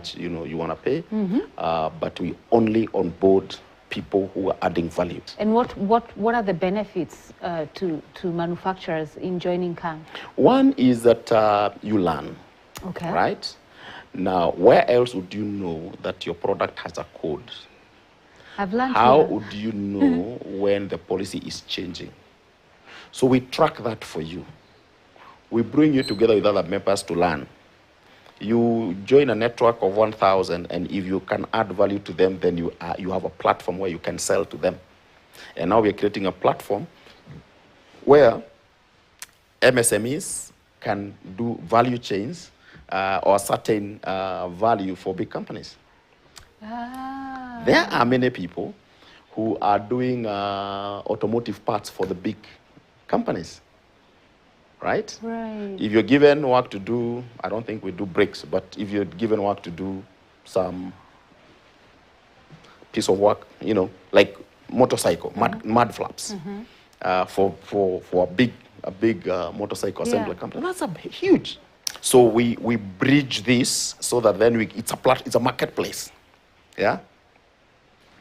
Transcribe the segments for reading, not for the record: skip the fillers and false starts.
much, you know, you want to pay. But we only onboard people who are adding value. And what are the benefits to manufacturers in joining K.A.M? One is that you learn. Okay. Right? Now, where else would you know that your product has a code? I've learned How here. would you know when the policy is changing? So we track that for you. We bring you together with other members to learn. You join a network of 1,000, and if you can add value to them, then you have a platform where you can sell to them. And now we're creating a platform where MSMEs can do value chains or certain value for big companies. There are many people who are doing automotive parts for the big companies, right? Right. If you're given work to do, I don't think we do brakes, but if you're given work to do some piece of work, you know, like motorcycle, mud flaps, for a big motorcycle assembly company, that's a huge. So we bridge this so that then it's a marketplace, yeah.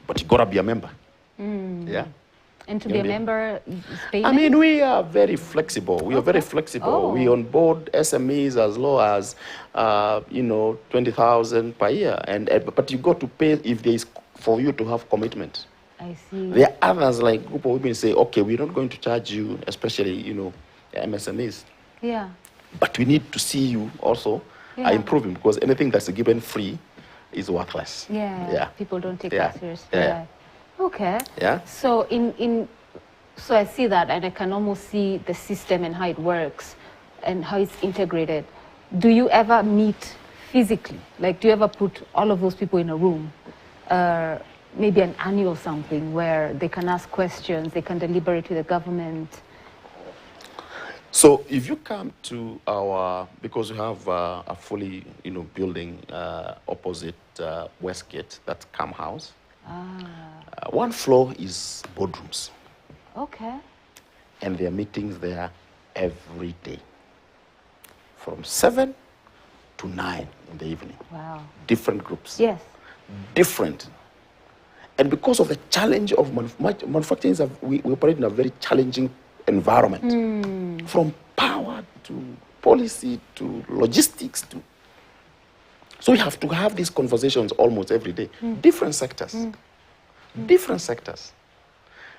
But you gotta be a member, yeah. And to be a member is payment? I mean, we are very flexible. We are very flexible. We onboard SMEs as low as, 20,000 per year, but you got to pay if there is for you to have commitment. I see. There are others like group of women say, okay, we're not going to charge you, especially MSMEs. Yeah. But we need to see you also improving, because anything that's given free is worthless. Yeah. People don't take that seriously. Yeah. Okay. Yeah. So so I see that, and I can almost see the system and how it works and how it's integrated. Do you ever meet physically? Like, do you ever put all of those people in a room? Maybe an annual something where they can ask questions, they can deliberate with the government. So if you come to because we have a fully, building opposite Westgate, that's K.A.M House. One floor is boardrooms. Okay. And there are meetings there every day, from 7 to 9 in the evening. Wow. Different groups. Yes. Different. And because of the challenge of manufacturing, we operate in a very challenging environment. From power to policy to logistics to. So we have to have these conversations almost every day. Different sectors. Different sectors.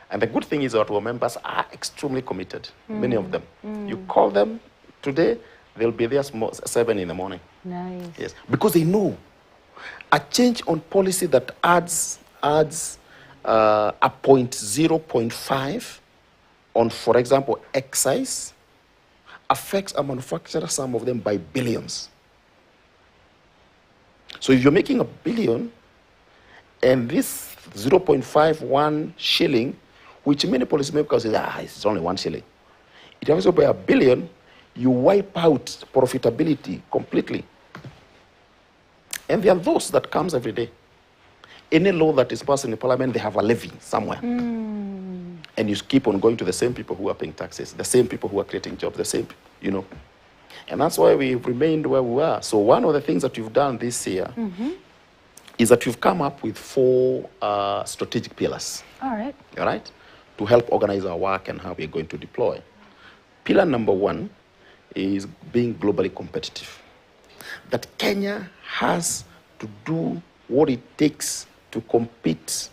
And the good thing is that our members are extremely committed, many of them. You call them today, they'll be there 7 in the morning. Nice. Yes, because they know a change on policy that adds a 0.5 on, for example, excise, affects a manufacturer, some of them by billions. So if you're making $1 billion, and this 0.51 shilling, which many policymakers say, it's only 1 shilling. It also by $1 billion, you wipe out profitability completely. And there are those that comes every day. Any law that is passed in the parliament, they have a levy somewhere. And you keep on going to the same people who are paying taxes, the same people who are creating jobs, the same, And that's why we've remained where we are. So one of the things that we've done this year is that we've come up with 4 strategic pillars. All right. To help organize our work and how we're going to deploy. Pillar number 1 is being globally competitive. That Kenya has to do what it takes to compete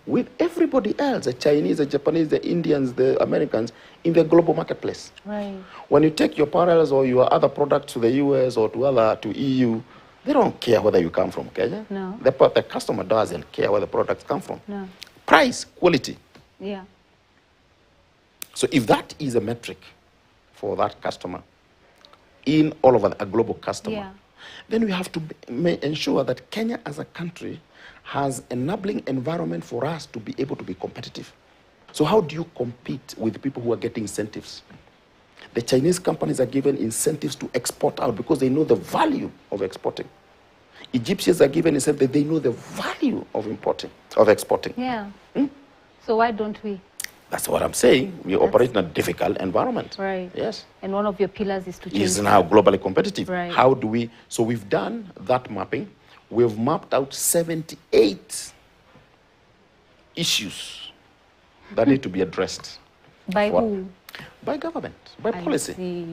with everybody else, the Chinese, the Japanese, the Indians, the Americans, in the global marketplace. Right. When you take your parallels or your other products to the US or to EU, they don't care whether you come from Kenya. No. The customer doesn't care where the products come from. No. Price, quality. Yeah. So if that is a metric for that customer, in all over a global customer, then we have to ensure that Kenya as a country has enabling environment for us to be able to be competitive. So how do you compete with people who are getting incentives? The Chinese companies are given incentives to export out because they know the value of exporting. Egyptians are given incentives, they know the value of exporting. Yeah. So why don't we? That's what I'm saying. We operate in a difficult environment. Right. Yes. And one of your pillars is to change. Is now globally competitive. Right. How do we? So we've done that mapping. we've mapped out 78 issues that need to be addressed. By For- who? By government, by I policy. see.